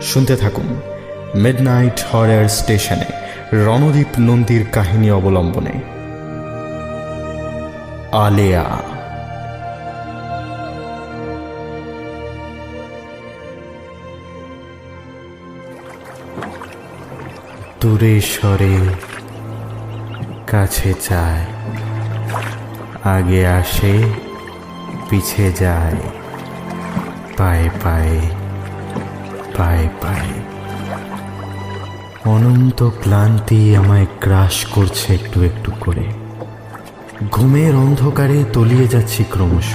শুনতে থাকুন মিডনাইট হরার স্টেশনে রণদীপ নন্দীর কাহিনী অবলম্বনে আলেয়া। দূরে সরে কাছে চায়, আগে আসে পিছে যায়, পায়ে পায়ে পায়ে পায়ে। অনন্ত ক্লান্তি আমায় গ্রাস করছে একটু একটু করে। ঘুমের অন্ধকারে তলিয়ে যাচ্ছি ক্রমশ।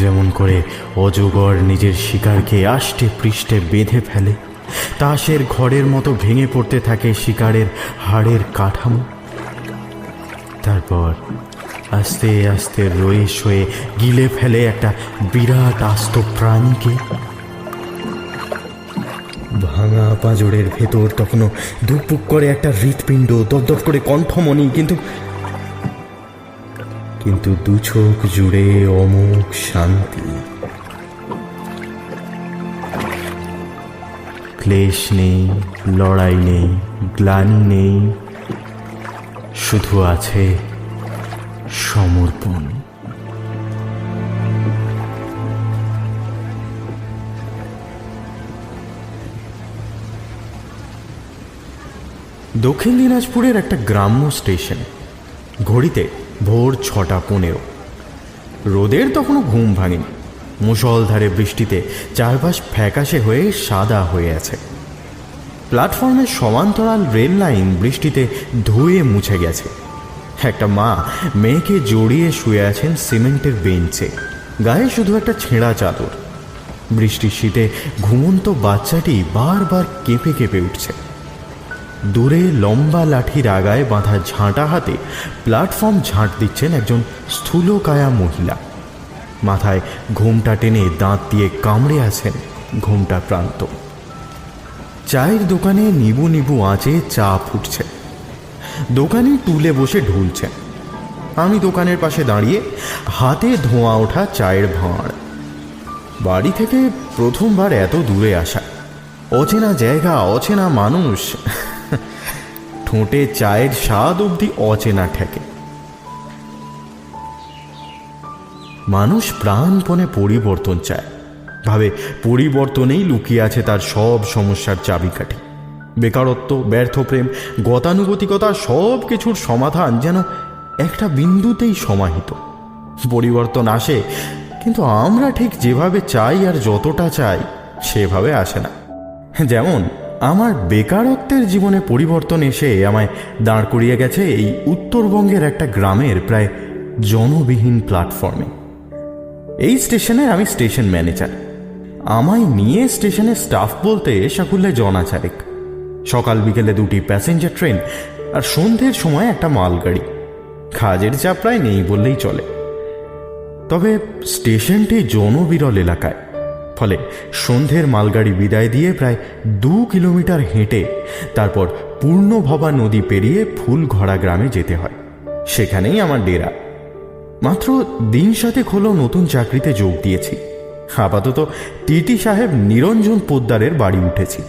যেমন করে অজগর নিজের শিকারকে আষ্টে পৃষ্ঠে বেঁধে ফেলে, তাসের ঘরের মতো ভেঙে পড়তে থাকে শিকারের হাড়ের কাঠামো। তারপর আস্তে আস্তে রয়ে শয়ে গিলে ফেলে একটা বিরাট আস্ত প্রাণীকে। ভাঙা পাঁজরের ভেতর তখনও ধুকপুক করে একটা হৃৎপিণ্ড, দপদপ করে কণ্ঠমণি, কিন্তু দু চোখ জুড়ে অমোঘ শান্তি। ক্লেশ নেই, লড়াই নেই, গ্লানি নেই, শুধু আছে সমর্পণ। দক্ষিণ দিনাজপুরের একটা গ্রাম্য স্টেশন। ঘড়িতে ভোর 6:15। রোদের তখনও ঘুম ভাঙেনি। মুষলধারে বৃষ্টিতে চারপাশ ফ্যাকাশে হয়ে সাদা হয়ে আছে। প্ল্যাটফর্মের সমান্তরাল রেল লাইন বৃষ্টিতে ধুয়ে মুছে গেছে। একটা মা মেয়েকে জড়িয়ে শুয়ে আছেন সিমেন্টের বেঞ্চে, গায়ে শুধু একটা ছেঁড়া চাদর। বৃষ্টির শীতে ঘুমন্ত বাচ্চাটি বারবার কেঁপে কেঁপে উঠছে। দূরে লম্বা লাঠির আগায় বাঁধা ঝাঁটা হাতে প্ল্যাটফর্ম ঝাঁট দিচ্ছেন একজন স্থূলকায়া মহিলা। মাথায় ঘোমটা টেনে দাঁত দিয়ে কামড়ে আছেন ঘোমটা প্রান্ত। চায়ের দোকানে নিবু নিবু আঁচে চা ফুটছে। দোকানি টুলে বসে ঢুলছেন। আমি দোকানের পাশে দাঁড়িয়ে, হাতে ধোঁয়া ওঠা চায়ের ভাঁড়। বাড়ি থেকে প্রথমবার এত দূরে আসা, অচেনা জায়গা, অচেনা মানুষ। ঠোঁটে চায়ের স্বাদ অবধি অচেনা ঠেকে। মানুষ প্রাণপণে পরিবর্তন চায়, ভাবে পরিবর্তনেই লুকিয়ে আছে তার সব সমস্যার চাবিকাঠি। বেকারত্ব, ব্যর্থ প্রেম, গতানুগতিকতা, সব কিছুর সমাধান যেন একটা বিন্দুতেই সমাহিত। পরিবর্তন আসে, কিন্তু আমরা ঠিক যেভাবে চাই আর যতটা চাই সেভাবে আসে না। যেমন আমার বেকারত্বের জীবনে পরিবর্তন এসে আমায় দাঁড় করিয়ে গেছে এই উত্তরবঙ্গের একটা গ্রামের প্রায় জনবিহীন প্ল্যাটফর্মে। এই স্টেশনের আমি স্টেশন ম্যানেজার। আমায় নিয়ে স্টেশনের স্টাফ বলতে সাকুল্যে জনা চারেক। সকাল বিকেলে 2টি প্যাসেঞ্জার ট্রেন আর সন্ধ্যের সময় একটা মালগাড়ি। কাজের চাপ প্রায় নেই বললেই চলে। তবে স্টেশনটি জনবিরল এলাকায়, ফলে সন্ধ্যের মালগাড়ি বিদায় দিয়ে প্রায় 2 কিলোমিটার হেঁটে তারপর পূর্ণভবা নদী পেরিয়ে ফুলঘড়া গ্রামে যেতে হয়। সেখানেই আমার ডেরা। মাত্র দিন 7 হলো নতুন চাকরিতে যোগ দিয়েছি। আপাতত টিটি সাহেব নিরঞ্জন পোদ্দারের বাড়ি উঠেছি।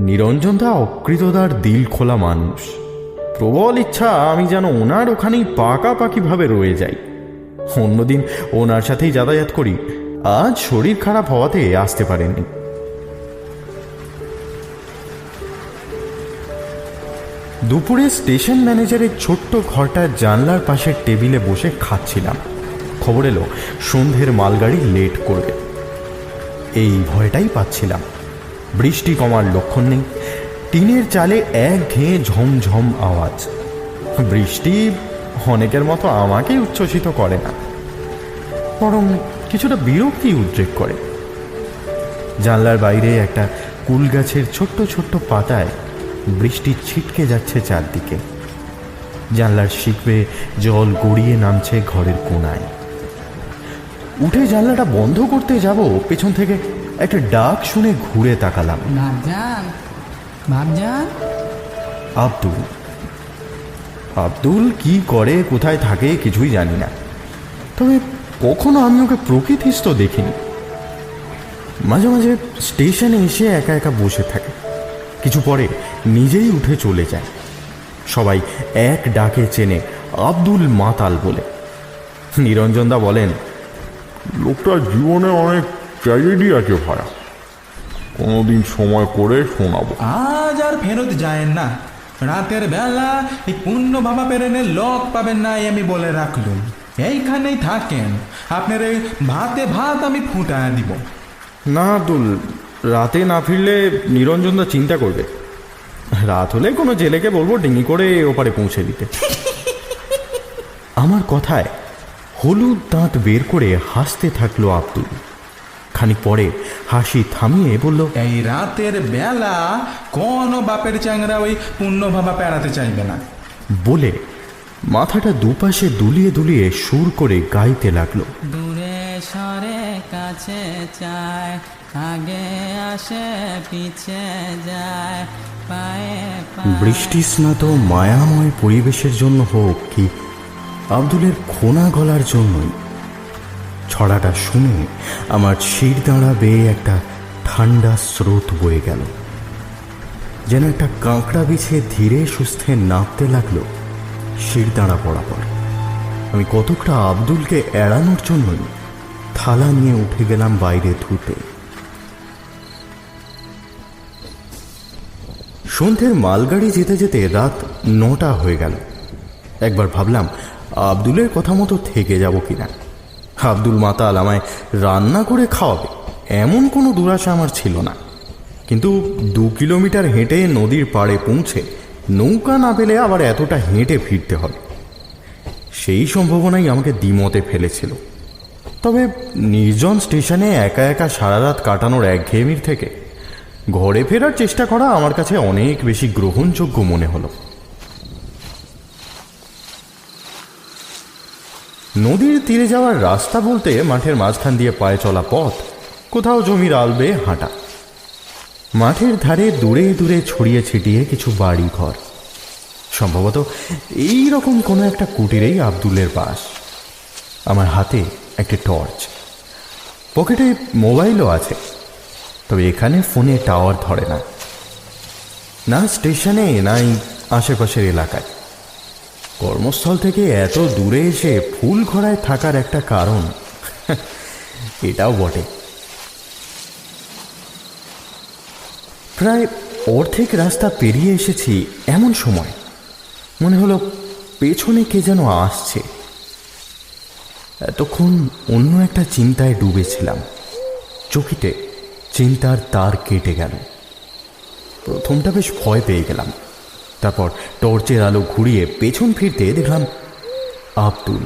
নিরঞ্জনদা অকৃতদার দিল খোলা মানুষ। প্রবল ইচ্ছা আমি যেন ওনার ওখানেই পাকাপাকিভাবে রয়ে যাই। অন্যদিন ওনার সাথেই যাতায়াত করি। আজ শরীর খারাপ হওয়াতে আসতে পারেননি। দুপুরে স্টেশন ম্যানেজারের ছোট্ট ঘরটার জানলার পাশের টেবিলে বসে খাচ্ছিলাম। খবর এলো সন্ধ্যের মালগাড়ি লেট করবে। এই ভয়টাই পাচ্ছিলাম। বৃষ্টি কমার লক্ষণ নেই। টিনের চালে একঘেয়ে ঝমঝম আওয়াজ। বৃষ্টি অনেকের মতো আমাকে উচ্ছ্বসিত করে না, বরং কিছুটা বিরক্তি উদ্রেক করে। জানলার বাইরে একটা কুল গাছের ছোট্ট ছোট্ট পাতায় বৃষ্টি ছিটকে যাচ্ছে চারদিকে। জানলার শিখবে জল গড়িয়ে নামছে ঘরের কোনায়। উঠে জানলাটা বন্ধ করতে যাব, পেছন থেকে একটা ডাক শুনে ঘুরে তাকালাম। আব্দুল। আব্দুল কি করে, কোথায় থাকে কিছুই জানি না, তবে কখনো আমি ওকে প্রকৃতিস্থ দেখিনি। মাঝে মাঝে স্টেশনে এসে একা একা বসে থাকে, কিছু পরে নিজেই উঠে চলে যায়। সবাই এক ডাকে চেনে আব্দুল মাতাল বলে। নিরঞ্জনদা বলেন, লোকটার জীবনে অনেক ট্র্যাজেডি আছে ভায়া, কোনোদিন সময় করে শোনাবো। আজ আর ফেরত যায় না, রাতের বেলা এই পূর্ণ ভাবা পেরেনের লোক পাবেন না, আমি বলে রাখলুম। এইখানেই থাকেন, আপনার এই ভাতে ভাত আমি ফুটায় দিব। না আব্দুল, রাতে না ফিরলে নিরঞ্জনদা চিন্তা করবে। রাত হলে কোনো জেলেকে বলবো ডিঙি করে ওপারে পৌঁছে দিতে। আমার কথায় হলুদ দাঁত বের করে হাসতে থাকলো আব্দুল। খানিক পরে হাসি থামিয়ে বলল, এই রাতের বেলা কোনো বাপের চ্যাংরা ওই পূর্ণ ভাবা পেরাতে চাইবে না। বলে মাথাটা দুপাশে দুলিয়ে দুলিয়ে সুর করে গাইতে লাগলো। দূরে সরে কাছে চায়, আগে আসে পিছে যায়, পায়ে বৃষ্টি স্নাত মায়াময় পরিবেশের জন্য হোক কি আব্দুলের খোনা গলার জন্যই, ছড়াটা শুনে আমার শিরদাঁড়া বেয়ে একটা ঠান্ডা স্রোত বয়ে গেল। যেন একটা কাঁকড়া বিছে ধীরে সুস্থে নামতে লাগলো শিরদাঁড়া বরাবর। আমি কতকটা আব্দুলকে এড়ানোর জন্যই থালা নিয়ে উঠে গেলাম বাইরে ধুতে। সন্ধ্যের মালগাড়ি যেতে যেতে রাত 9টা হয়ে গেল। একবার ভাবলাম আব্দুলের কথা মতো থেকে যাব কিনা। আব্দুল মাতাল আমায় রান্না করে খাওয়াবে এমন কোনো দুরাশা আমার ছিল না, কিন্তু 2 কিলোমিটার হেঁটে নদীর পাড়ে পৌঁছে নৌকা না পেলে আবার এতটা হেঁটে ফিরতে হবে, সেই সম্ভাবনাই আমাকে দ্বিমতে ফেলেছিল। তবে নির্জন স্টেশনে একা একা সারা রাত কাটানোর একঘেয়েমির থেকে ঘরে ফেরার চেষ্টা করা আমার কাছে অনেক বেশি গ্রহণযোগ্য মনে হলো। নদীর তীরে যাওয়ার রাস্তা বলতে মাঠের মাঝখান দিয়ে পায়ে চলা পথ, কোথাও জমির আল বেয়ে হাঁটা। মাঠের ধারে দূরে দূরে ছড়িয়ে ছিটিয়ে কিছু বাড়ি ঘর, সম্ভবত এই রকম কোনো একটা কুটিরেই আব্দুলের বাস। আমার হাতে একটা টর্চ, পকেটে মোবাইলও আছে, তবে এখানে ফোনে টাওয়ার ধরে না, না স্টেশনে নাই আশেপাশের এলাকায়। কর্মস্থল থেকে এত দূরে এসে ফুল ঘোড়ায় থাকার একটা কারণ এটাও বটে। প্রায় অর্ধেক রাস্তা পেরিয়ে এসেছি এমন সময় মনে হলো পেছনে কে যেন আসছে। এতক্ষণ অন্য একটা চিন্তায় ডুবেছিলাম, চকিতে চিন্তার তার কেটে গেল। প্রথমটা বেশ ভয় পেয়ে গেলাম, তারপর টর্চের আলো ঘুরিয়ে পেছন ফিরতে দেখলাম আব্দুল।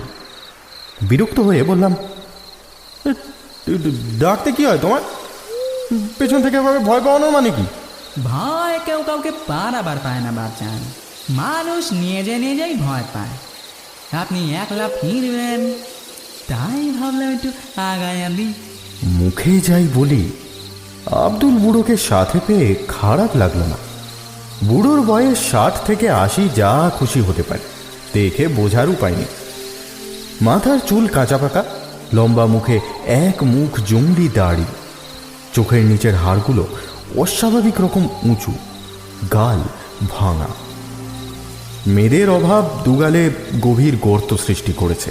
বিরক্ত হয়ে বললাম, ডাকতে কি হয় তোমার? পেছন থেকে ভয় পাওয়ানো মানে কি? ভয় কেউ কাউকে পারাবার পায় না বাচ্চান, মানুষ নিজেই ভয় পায়। আপনি একলা ফিরবেন তাই ভাবলাম একটু আগায়া দিই। মুখে যাই বলি, আব্দুল বুড়োকে সাথে পেয়ে খারাপ লাগলো না। বুড়োর বয়স 60 থেকে 80 যা খুশি হতে পারে, দেখে বোঝার উপায় নেই। মাথার চুল কাঁচা পাকা, লম্বা মুখে এক মুখ জংলি দাড়ি, চোখের নিচের হাড়গুলো অস্বাভাবিক রকম উঁচু, গাল ভাঙা। মেদের অভাব দুগালে গভীর গর্ত সৃষ্টি করেছে।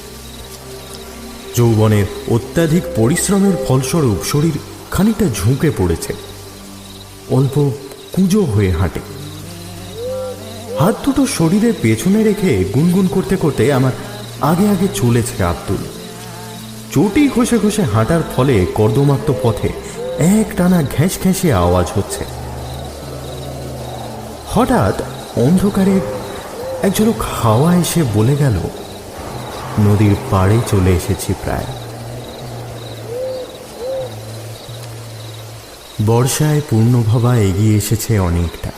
যৌবনের অত্যাধিক পরিশ্রমের ফলস্বরূপ শরীর খানিকটা ঝুঁকে পড়েছে, অল্প কুঁজো হয়ে হাঁটে। হাত দুটো শরীরে পেছনে রেখে গুনগুন করতে করতে আমার আগে আগে চলেছে আব্দুল। চটি ঘষে ঘষে হাঁটার ফলে কর্দমাক্ত পথে এক টানা ঘ্যাঁস ঘ্যাঁসে আওয়াজ হচ্ছে। হঠাৎ অন্ধকারে এক ঝলক হাওয়া এসে বলে গেল, নদীর পাড়ে চলে এসেছি প্রায়। বর্ষায় পূর্ণভবা এগিয়ে এসেছে অনেকটা।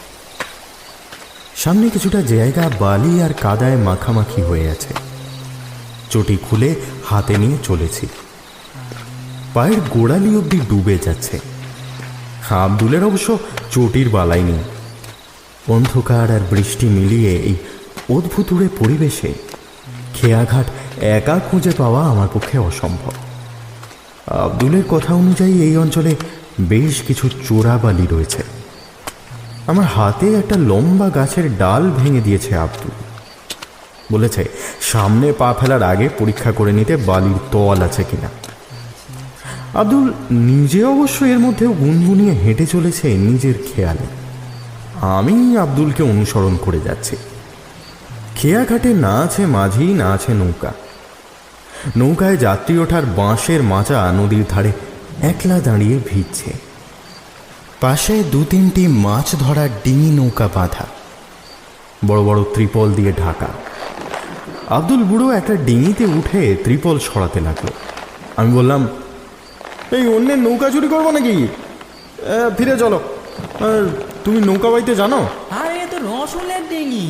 সামনে কিছুটা জায়গা বালি আর কাদায় মাখামাখি হয়ে আছে। চটি খুলে হাতে নিয়ে চলেছি, পায়ের গোড়ালি অব্দি ডুবে যাচ্ছে। আব্দুলের অবশ্য চটির বালাই নেই। অন্ধকার আর বৃষ্টি মিলিয়ে এই অদ্ভুতুড়ে পরিবেশে খেয়াঘাট একা খুঁজে পাওয়া আমার পক্ষে অসম্ভব। আব্দুলের কথা অনুযায়ী এই অঞ্চলে বেশ কিছু চোরাবালি রয়েছে। আমার হাতে একটা লম্বা গাছের ডাল ভেঙে দিয়েছে আব্দুল। বলেছে সামনে পা ফেলার আগে পরীক্ষা করে নিতে বালির তল আছে কিনা। আব্দুল নিজে অবশ্য এর মধ্যেও গুনগুনিয়ে হেঁটে চলেছে নিজের খেয়ালে। আমি আব্দুলকে অনুসরণ করে যাচ্ছি। খেয়াঘাটে না আছে মাঝি, না আছে নৌকা। নৌকায় যাত্রী ওঠার বাঁশের মাচা নদীর ধারে একলা দাঁড়িয়ে ভিজছে। পাশে 2-3টি মাছ ধরার ডিঙি নৌকা বাঁধা, বড় বড় ত্রিপল দিয়ে ঢাকা। আব্দুল বুড়ো একটা ডিঙিতে উঠে ত্রিপল সরাতে লাগলো। আমি বললাম, এই অন্যের নৌকা চুরি করবো নাকি? ফিরে চলো। তুমি নৌকা বাইতে জানো? আরে এ তো রসুলের ডিঙি,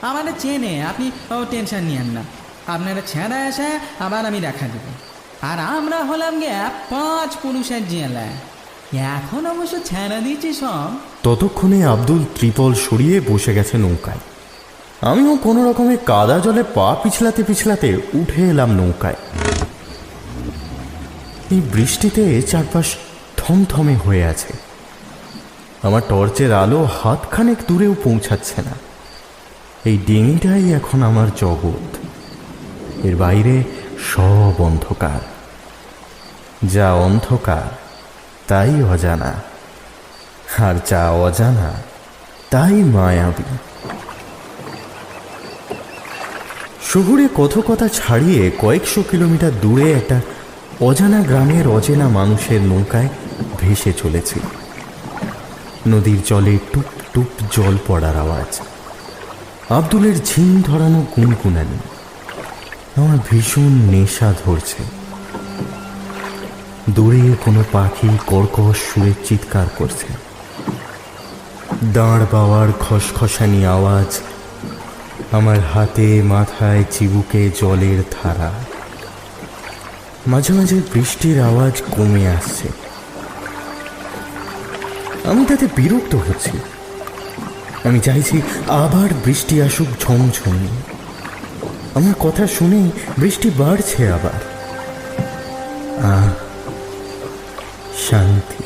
আমাদের চেনে, আপনি টেনশন নিয়েন না। আপনারা ছেড়া এসে আবার আমি দেখা দেব। আর আমরা হলাম গিয়ে 5 পুরুষের জেলা। এখন অবশ্য ছেড়া দিচ্ছি সব। ততক্ষণে আব্দুল ত্রিপল সরিয়ে বসে গেছে নৌকায়। আমিও কোনো রকমে কাদা জলে পা পিছলাতে পিছলাতে উঠে এলাম নৌকায়। এই বৃষ্টিতে চারপাশ থমথমে হয়ে আছে। আমার টর্চের আলো হাতখানেক দূরেও পৌঁছাচ্ছে না। এই ডিঙিটাই এখন আমার জগৎ। এর বাইরে সব অন্ধকার। যা অন্ধকার তাই অজানা, আর যা অজানা তাই মায়াবী। শহুরে কথকতা ছাড়িয়ে কয়েকশো কিলোমিটার দূরে একটা অজানা গ্রামের অচেনা মানুষের নৌকায় ভেসে চলেছি। নদীর জলে টুপ টুপ জল পড়ার আওয়াজ, আব্দুলের ঝিম ধরানো গুনগুনানি। আমার ভীষণ নেশা ধরছে। দূরে কোনো পাখি কর্কশ সুরে চিৎকার করছে। দাঁড় বাওয়ার খসখসানি আওয়াজ, আমার হাতে মাথায় চিবুকে জলের ধারা। মাঝে মাঝে বৃষ্টির আওয়াজ কমে আসছে। আমি তাতে বিরক্ত হচ্ছি। আমি চাইছি আবার বৃষ্টি আসুক ঝমঝমে। আমার কথা শুনেই বৃষ্টি বাড়ছে আবার। শান্তি।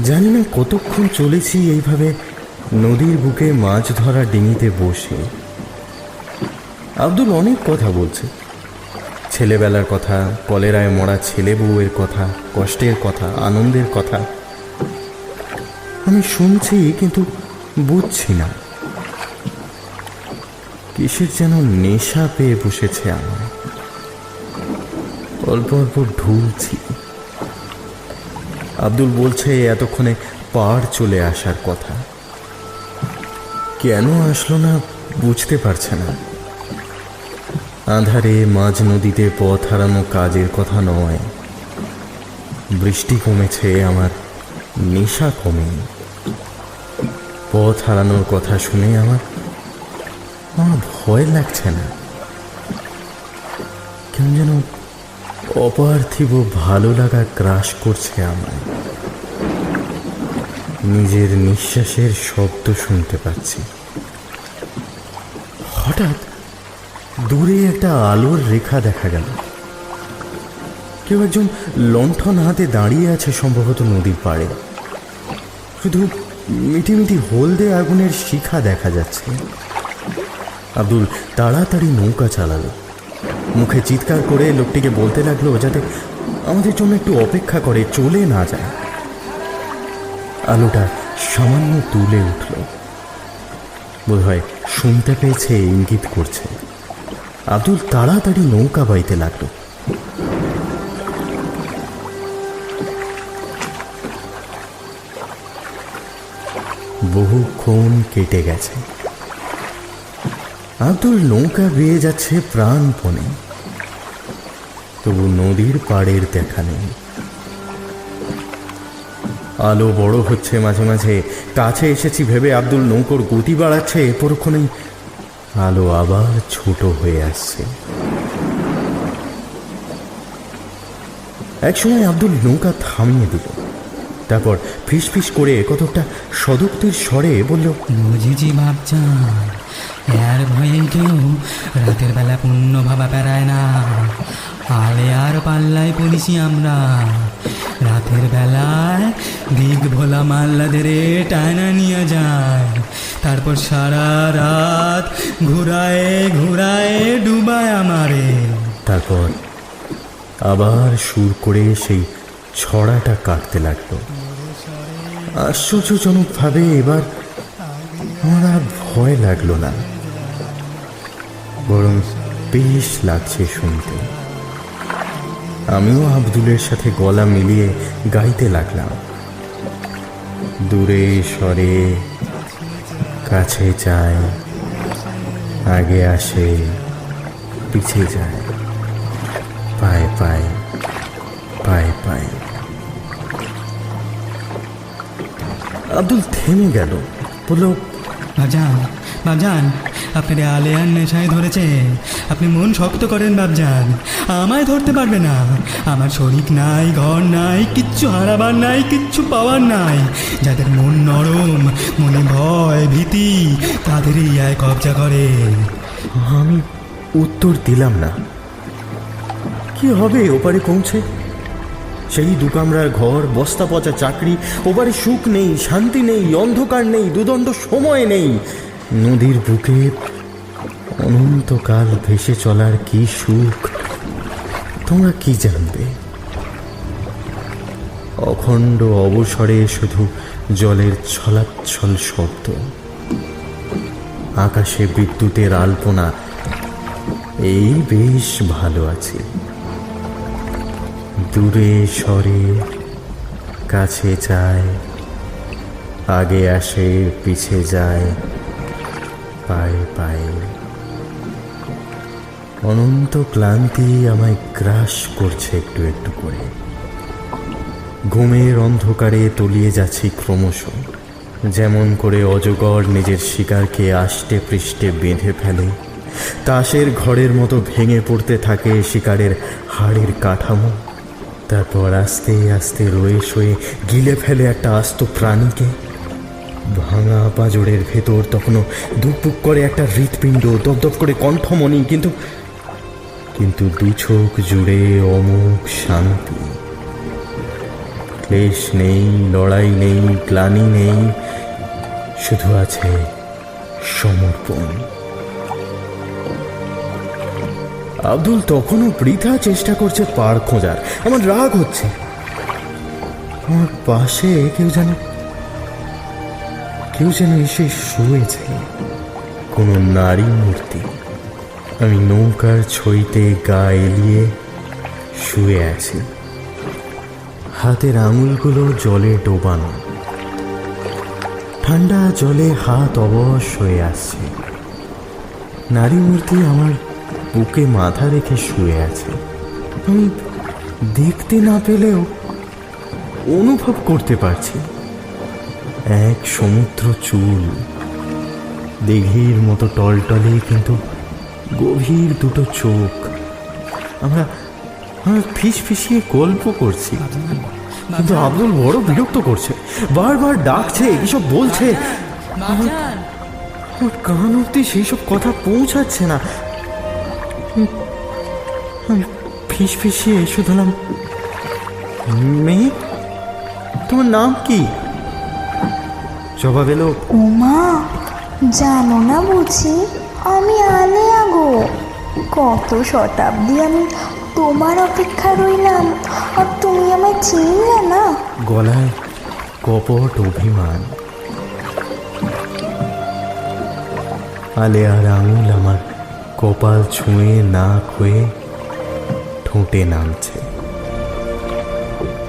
জানি না কতক্ষণ চলেছি এইভাবে নদীর বুকে মাছ ধরা ডিঙিতে বসে। আব্দুল অনেক কথা বলছে, ছেলেবেলার কথা, কলেরায় মরা ছেলে বউয়ের কথা, কষ্টের কথা, আনন্দের কথা। আমি শুনছি কিন্তু বুঝছি না। কিসের যেন নেশা পেয়ে বসেছে আমার। অল্প অল্প ঢুলছি। আব্দুল বলছে এতক্ষণে পাড় চলে আসার কথা। কেন আসলো না বুঝতে পারছে না। আঁধারে মাঝ নদীতে পথ হারানো কাজের কথা নয়। বৃষ্টি কমেছে, আমার নেশা কমেনি। পথ হারানোর কথা শুনে আমার ভয় লাগছে না। কেমন যেন অপার্থিব ভালো লাগা গ্রাস করছে আমায়। নিজের নিঃশ্বাসের শব্দ শুনতে পাচ্ছি। হঠাৎ দূরে একটা আলোর রেখা দেখা গেল। কেউ একজন লণ্ঠন হাতে দাঁড়িয়ে আছে, সম্ভবত নদীর পাড়ে। শুধু মিটিমিটি হলদে আগুনের শিখা দেখা যাচ্ছে। আব্দুল তাড়াতাড়ি নৌকা চালালো। মুখে চিৎকার করে লোকটিকে বলতে লাগলো যাতে আমাদের জন্য একটু অপেক্ষা করে, চলে না যায়। আলোটা সামান্য তুলে উঠল। বোধহয় শুনতে পেয়েছে, ইঙ্গিত করছে। আব্দুল তাড়াতাড়ি নৌকা বাইতে লাগলো। বহুক্ষণ কেটে গেছে। আব্দুল নৌকা বেয়ে যাচ্ছে প্রাণপণে, তবু নদীর পাড়ের দেখা নেই। আলো বড় হচ্ছে মাঝে মাঝে। কাছে এসেছি ভেবে আব্দুল নৌকোর গতি বাড়াচ্ছে। পরক্ষণেই আলো আবার ছোট হয়ে আসছে। একসময় আব্দুল নৌকা থামিয়ে দিল। তারপর ফিস ফিস করে কতকটা সদুক্তির স্বরে বলল, বুঝেছি ভাবচান, এর ভয়ে কেউ রাতের বেলা পুণ্য ভাবা পেরায় না। আলে আর পাল্লায় পড়িছি আমরা। রাতের বেলায় দিক ভোলা মাল্লাদের টানা নিয়ে যায়, তারপর সারা রাত ঘুরায় ঘুরায় ডুবায় আমারে। তারপর আবার সুর করে সেই ছড়াটা কাটতে লাগলো। আশ্চর্যজনকভাবে এবার আমার আর ভয় লাগলো না, বরং বেশ লাগছে শুনতে। আমিও আব্দুলের সাথে গলা মিলিয়ে গাইতে লাগলাম। দূরে সরে কাছে যায়, আগে আসে পিছে যায়, পায়ে পায়ে পায়ে পায়ে। আব্দুল থেমে গেল, বলল, বাবজান, বাবজান, আপনার আলেয়ার নেশায় ধরেছে। আপনি মন শক্ত করেন বাবজান, আমায় ধরতে পারবে না। আমার শরীর নাই, ঘর নাই, কিচ্ছু হারাবার নাই, কিচ্ছু পাওয়ার নাই। যাদের মন নরম, মনে ভয় ভীতি, তাদেরই আয় কবজা করে। আমি উত্তর দিলাম না। কি হবে ওপারে পৌঁছে? সেই দুকামরার ঘর, বস্তা পচা চাকরি, ওপারে সুখ নেই, শান্তি নেই, অন্ধকার নেই, দুদণ্ড সময় নেই। নদীর বুকে অনন্তকাল ভেসে চলার কি সুখ তোমরা কি জানবে? অখণ্ড অবসরে শুধু জলের ছলাচ্ছল শব্দ, আকাশে বিদ্যুতের আলপনা। এই বেশ ভালো আছে। দূরে সরে কাছে যায়, আগে আসে পিছে যায়, পায়ে পায়ে। অনন্ত ক্লান্তি আমায় গ্রাস করছে একটু একটু করে। ঘুমের অন্ধকারে তলিয়ে যাচ্ছি ক্রমশ, যেমন করে অজগর নিজের শিকারকে আষ্টে পৃষ্ঠে বেঁধে ফেলে। তাসের ঘরের মতো ভেঙে পড়তে থাকে শিকারের হাড়ের কাঠামো। তারপর আস্তে আস্তে রয়ে শয়ে গিলে ফেলে একটা আস্ত প্রাণীকে। ভাঙা পাঁজরের ভেতর তখনও ধুকপুক করে একটা হৃৎপিণ্ড, দপদপ করে কণ্ঠমণি, কিন্তু কিন্তু দু চোখ জুড়ে অমোঘ শান্তি। ক্লেশ নেই, লড়াই নেই, গ্লানি নেই, শুধু আছে সমর্পণ। আব্দুল তখনও বৃথা চেষ্টা করছে পার খোঁজার। আমার রাগ হচ্ছে। আমার পাশে কেউ যেন এসে শুয়েছে, কোনো নারী মূর্তি। আমি নৌকার ছইতে গা এলিয়ে শুয়ে আছি, হাতের আঙুলগুলো জলে ডোবানো। ঠান্ডা জলে হাত অবশ হয়ে আসছে। নারী মূর্তি আমার বুকে মাথা রেখে শুয়ে আছে। আমি দেখতে না পেলেও অনুভব করতে পারছি। এক সমুদ্র চুল, দিঘির মতো টলটলে কিন্তু গভীর দুটো চোখ। আমরা ফিস ফিসিয়ে গল্প করছি, কিন্তু আব্দুল বড় বিরক্ত করছে। বারবার ডাকছে, এসব বলছে। বাবজান, আমার কান অব্দি সেই সব কথা পৌঁছাচ্ছে না। আমি ফিস ফিসিয়ে শুধলাম, মেয়ে তোমার নাম কি? জবাব এলো, উমা, জানো না বুঝি আমি আলেয়া গো। কত শতাব্দী আমি তোমার অপেক্ষা রইলাম, আর তুমি আমায় চিনলে না। গলায় কপট অভিমান। আলেয়ার আঙুল আমার কপাল ছুঁয়ে নাক হয়ে ঠোঁটে নামছে।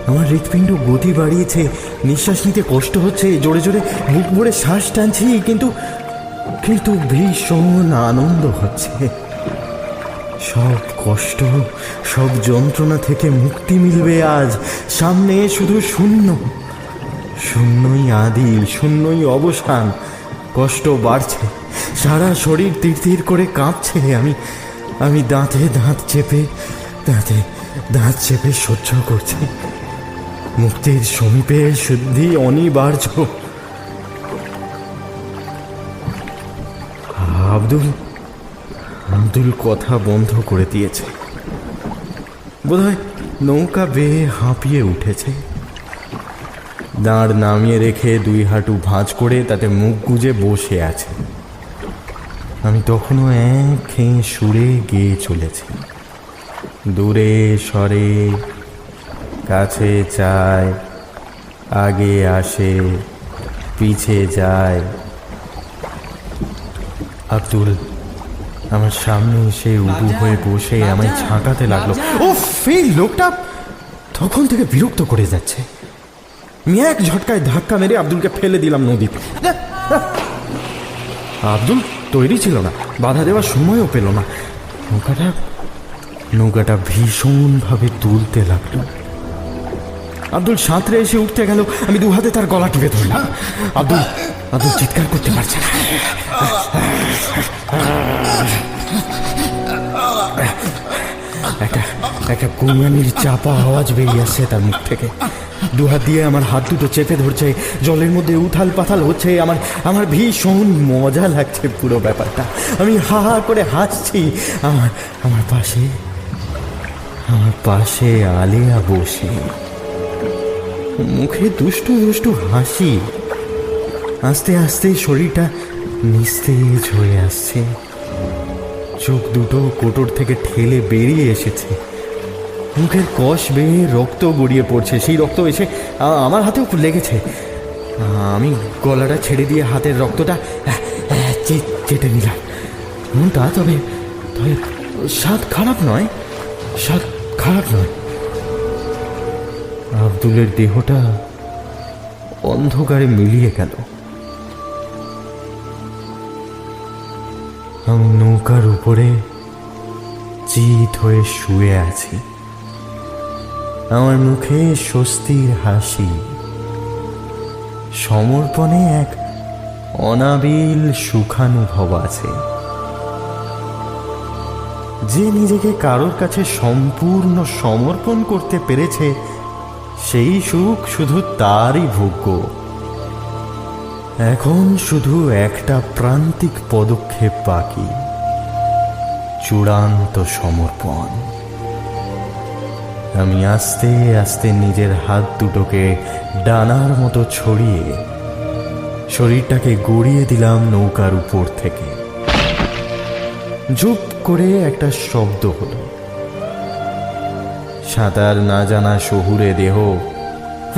আমার হৃৎপিণ্ড গতি বাড়িয়েছে, নিঃশ্বাস নিতে কষ্ট হচ্ছে, জোরে জোরে বুক ভরে শ্বাস টানছি, কিন্তু কিন্তু ভীষণ আনন্দ হচ্ছে। সব কষ্ট, সব যন্ত্রণা থেকে মুক্তি মিলবে আজ। সামনে শুধু শূন্য, শূন্যই আদি, শূন্যই অবসান। কষ্ট বাড়ছে, সারা শরীর তীর তীর করে কাঁপছে। আমি দাঁতে দাঁত চেপে সহ্য করছি। মুক্তির সমীপে শুদ্ধি অনিবার্য। আব্দুল আব্দুল কথা বন্ধ করে দিয়েছে। বোধহয় নৌকা বেয়ে হাঁপিয়ে উঠেছে। দাঁড় নামিয়ে রেখে 2 হাঁটু ভাঁজ করে তাতে মুখ গুজে বসে আছে। আমি তখনও একঘেয়ে সুরে গেয়ে চলেছি। দূরে সরে, কাছে যায়, আগে আসে, পিছে যায়। আব্দুল আমার সামনে এসে উবু হয়ে বসে আমায় ঝাঁকাতে লাগলো। ও এই লোকটা তখন থেকে বিরক্ত করে যাচ্ছে। আমি এক ঝটকায় ধাক্কা মেরে আব্দুলকে ফেলে দিলাম নদীতে। আব্দুল তৈরি ছিল না, বাধা দেওয়ার সময়ও পেল না। নৌকাটা ভীষণভাবে তুলতে লাগলো। আব্দুল সাঁতরে এসে উঠতে গেল, আমি 2 হাতে তার গলা টিপে ধরলাম। আব্দুল চিৎকার করতে পারছে না। একটা কুমানির চাপা আওয়াজ বেরিয়ে আসছে তার মুখ থেকে। 2 হাত দিয়ে আমার হাত দুটো চেপে ধরছে, জলের মধ্যে উথাল পাথাল হচ্ছে। আমার ভীষণ মজা লাগছে পুরো ব্যাপারটা। আমি হা হা করে হাসছি। আমার পাশে আলেয়া বসে, মুখে দুষ্টু দুষ্টু হাসি। আস্তে আস্তে শরীরটা নিস্তেজ হয়ে আসছে। চোখ দুটো কোটর থেকে ঠেলে বেরিয়ে এসেছে। মুখের কষ বেয়ে রক্ত গড়িয়ে পড়ছে। সেই রক্ত এসে আমার হাতেও লেগেছে। আমি গলাটা ছেড়ে দিয়ে হাতের রক্তটা চেটে নিলাম। তবে স্বাদ খারাপ নয়। আব্দুলের দেহটা অন্ধকারে মিলিয়ে গেল। আমি নৌকার উপরে চিত হয়ে শুয়ে আছি। আমার মুখে স্বস্তির হাসি। সমর্পণে এক অনাবিল সুখানুভব আছে। যে নিজেকে কারোর কাছে সম্পূর্ণ সমর্পণ করতে পেরেছে, সেই সুখ শুধু তারই ভোগ্য। এখন শুধু একটা প্রান্তিক পদক্ষেপ বাকি, চূড়ান্ত সমর্পণ। আমি আস্তে আস্তে নিজের হাত দুটোকে ডানার মতো ছড়িয়ে শরীরটাকে গড়িয়ে দিলাম নৌকার উপর থেকে। জুপ করে একটা শব্দ হলো। সাঁতার না জানা শহুরে দেহ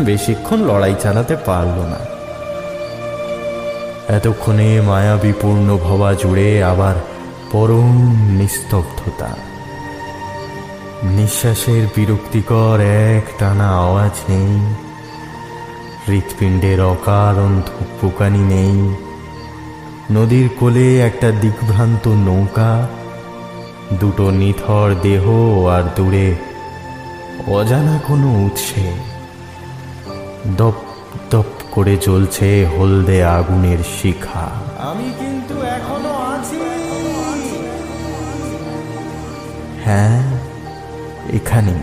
বেশিক্ষণ লড়াই চালাতে পারল না। এতক্ষণে মায়াবিপূর্ণ ভবা জুড়ে আবার পরম নিস্তব্ধতা। নিঃশ্বাসের বিরক্তিকর এক টানা আওয়াজ নেই। হৃৎপিণ্ডের অকারণ ধুকপুকানি নেই। নদীর কোলে একটা দিগ্ভ্রান্ত নৌকা, 2 নিথর দেহ, আর দূরে অজানা কোনো উৎসে দপ দপ করে জ্বলছে হলদে আগুনের শিখা। আমি কিন্তু এখনো আছি। হ্যাঁ, এখানে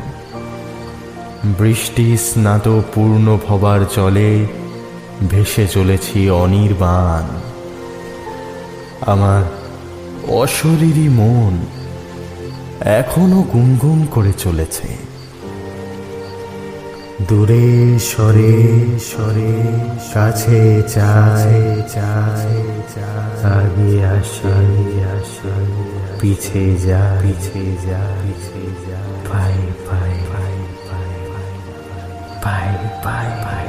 বৃষ্টি স্নাত পূর্ণ ভবার জলে ভেসে চলেছি অনির্বাণ। আমার অশরীরী মন এখনো গুনগুন করে চলেছে। দূরে সরে সরে, কাছে চায়, আগে আসে, পিছে যা, পাই পাই পাই পাই পাই পাই পাই।